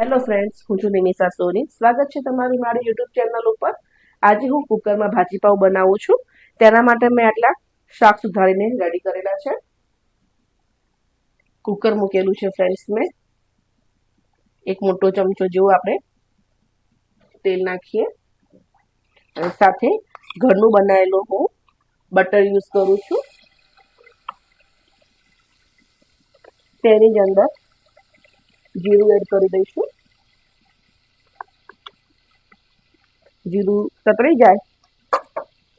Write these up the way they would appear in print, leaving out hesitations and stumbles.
Hello friends, હું છું નિમિષા સોની. સ્વાગત છે તમારું મારી યુટ્યુબ ચેનલ ઉપર. આજે હું કુકરમાં ભાજીપાવ બનાવું છું. તેના માટે મેં આટલા શાક સુધારીને રેડી કરેલા છે. કુકર મૂકેલું છે ફ્રેન્ડ્સ. મેં એક મોટો ચમચો જેવું આપણે તેલ નાખીએ અને સાથે ઘરનું બનાવેલું હું બટર યુઝ કરું છું. તેની જ અંદર જીરું એડ કરી દઈશું. જીરું સતરાઈ જાય,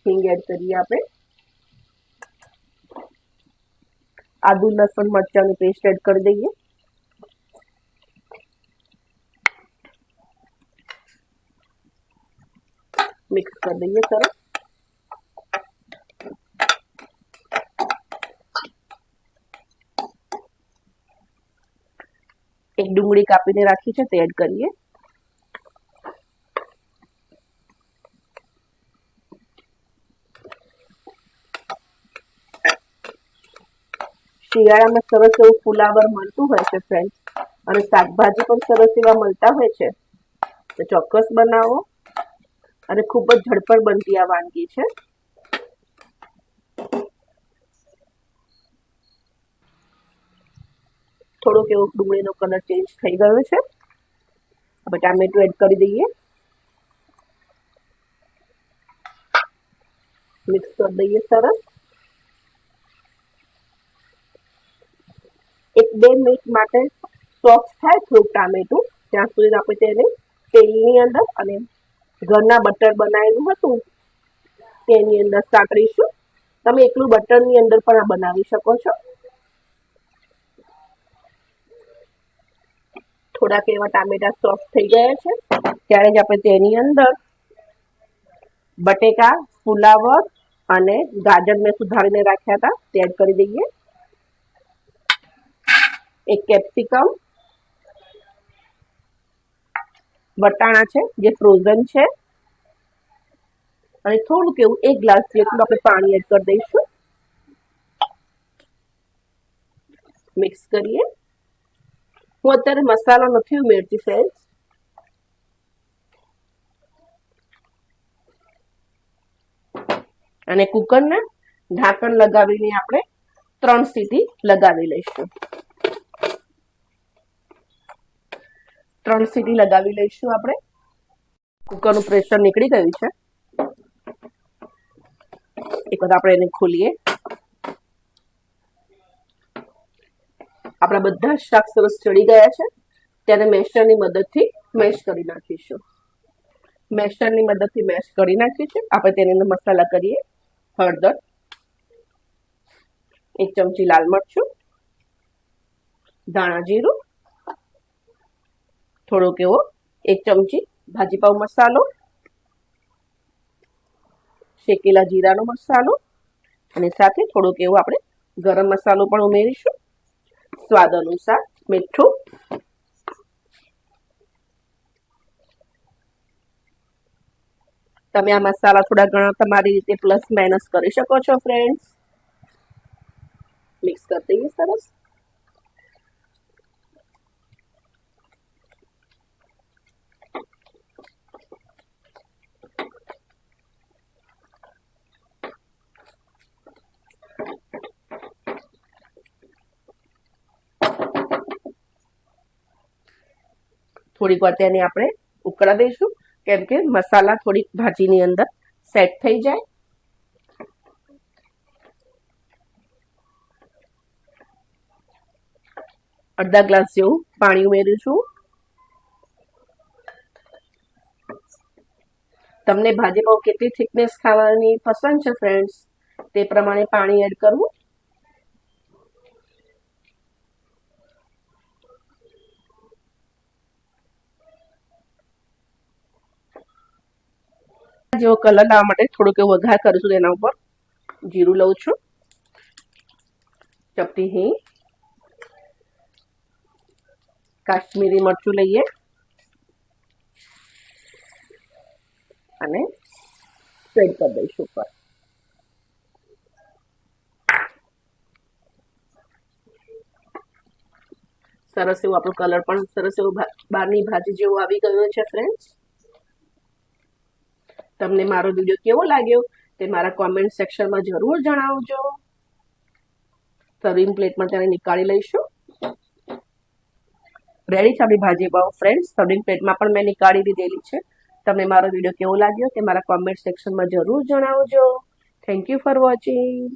હિંગ એડ કરીએ આપણે. આદુ લસણ મરચાંની પેસ્ટ એડ કરી દઈએ. મિક્સ કરી દઈએ સરસ. એક ડુંગળી કાપીને રાખી છે તે એડ કરીએ. શિયાળામાં સરસ એવું ફુલાવર મળતું હોય છે ફ્રેન્ડ્સ, અને શાકભાજી પણ સરસ એવા મળતા હોય છે, તો ચોક્કસ બનાવો. અને ખૂબ જ ઝડપટ બનતી આ વાનગી છે. થોડોક એવો ડુંગળીનો કલર ચેન્જ થઈ ગયો છે. હવે ટામેટું એડ કરી દઈએ. મિક્સ કરી દઈએ સરસ. 1-2 મિનિટ માટે સોફ્ટ થાય થોડુંક ટામેટું, ત્યાં સુધી આપણે તેને તેલની અંદર અને ઘરના બટર બનાવેલું હતું તેની અંદર સાતરીશું. તમે એકલું બટરની અંદર પણ આ બનાવી શકો છો. થોડાક એવા ટામેટા સોફ્ટ થઈ ગયા છે ત્યારે જ આપણે તેની અંદર બટેકા, ફુલાવર અને ગાજર મેં સુધારીને રાખ્યા હતા તે એડ કરી દઈએ. એક કેપ્સિકમ, વટાણા છે જે ફ્રોઝન છે, અને થોડુંક એવું 1 ગ્લાસ જેટલું આપણે પાણી એડ કરી દઈશું. મિક્સ કરીએ. હું અત્યારે મસાલો નથી ઉમેરતી ફ્રેન્ડ્સ. અને કુકરને ઢાંકણ લગાવીને આપણે 3 સીટી લગાવી લઈશું. 3 સીટી લગાવી લઈશું આપણે. કુકરનું પ્રેશર નીકળી ગયું છે. એક વખત આપણે એને ખોલીએ. આપણા બધા શાક સરસ ચડી ગયા છે. ત્યારે મેશરની મદદથી મેશ કરી નાખીશું. મેશરની મદદથી મેશ કરી નાખીશું. આપણે તેની અંદર મસાલા કરીએ. હળદર, 1 ચમચી લાલ મરચું, ધાણા જીરું, થોડોક એવો 1 ચમચી ભાજીપાવ મસાલો, શેકેલા જીરાનો મસાલો, અને સાથે થોડોક એવો આપણે ગરમ મસાલો પણ ઉમેરીશું. સ્વાદ અનુસાર મીઠું. તમે આ મસાલા થોડા ઘણા તમારી રીતે પ્લસ માઇનસ કરી શકો છો ફ્રેન્ડ્સ. મિક્સ કરી દઈએ સરસ. થોડીક વાર તેને આપણે ઉકળવા દઈશું, કેમ કે મસાલા થોડીક ભાજીની અંદર સેટ થઈ જાય. અડધા ગ્લાસ જેવું પાણી ઉમેરીશું. તમને ભાજીપાવ કેટલી થિકનેસ ખાવાની પસંદ છે ફ્રેન્ડ્સ, તે પ્રમાણે પાણી એડ કરવું. જેવો કલર લાવવા માટે થોડુંક એવો વઘાર કરીશું. તેના ઉપર જીરું લઉં છું, ચપટી હિંગ, કાશ્મીરી મરચું લઈએ અને સ્પ્રેડ કરી દઈશું ઉપર. સરસ એવું આપણો કલર પણ સરસ એવું બહારની ભાજી જેવું આવી ગયું છે ફ્રેન્ડ્સ. તમને મારો વિડીયો કેવો લાગ્યો તે મારા કોમેન્ટ સેક્શનમાં જરૂર જણાવજો. સર્વિંગ પ્લેટમાં તેને નીકાળી લઈશું. રેડી છે આપણી ભાજી પાવ ફ્રેન્ડ્સ. સર્વિંગ પ્લેટમાં પણ મેં નીકાળી દીધેલી છે. તમને મારો વિડીયો કેવો લાગ્યો તે મારા કોમેન્ટ સેક્શનમાં જરૂર જણાવજો. Thank you for watching.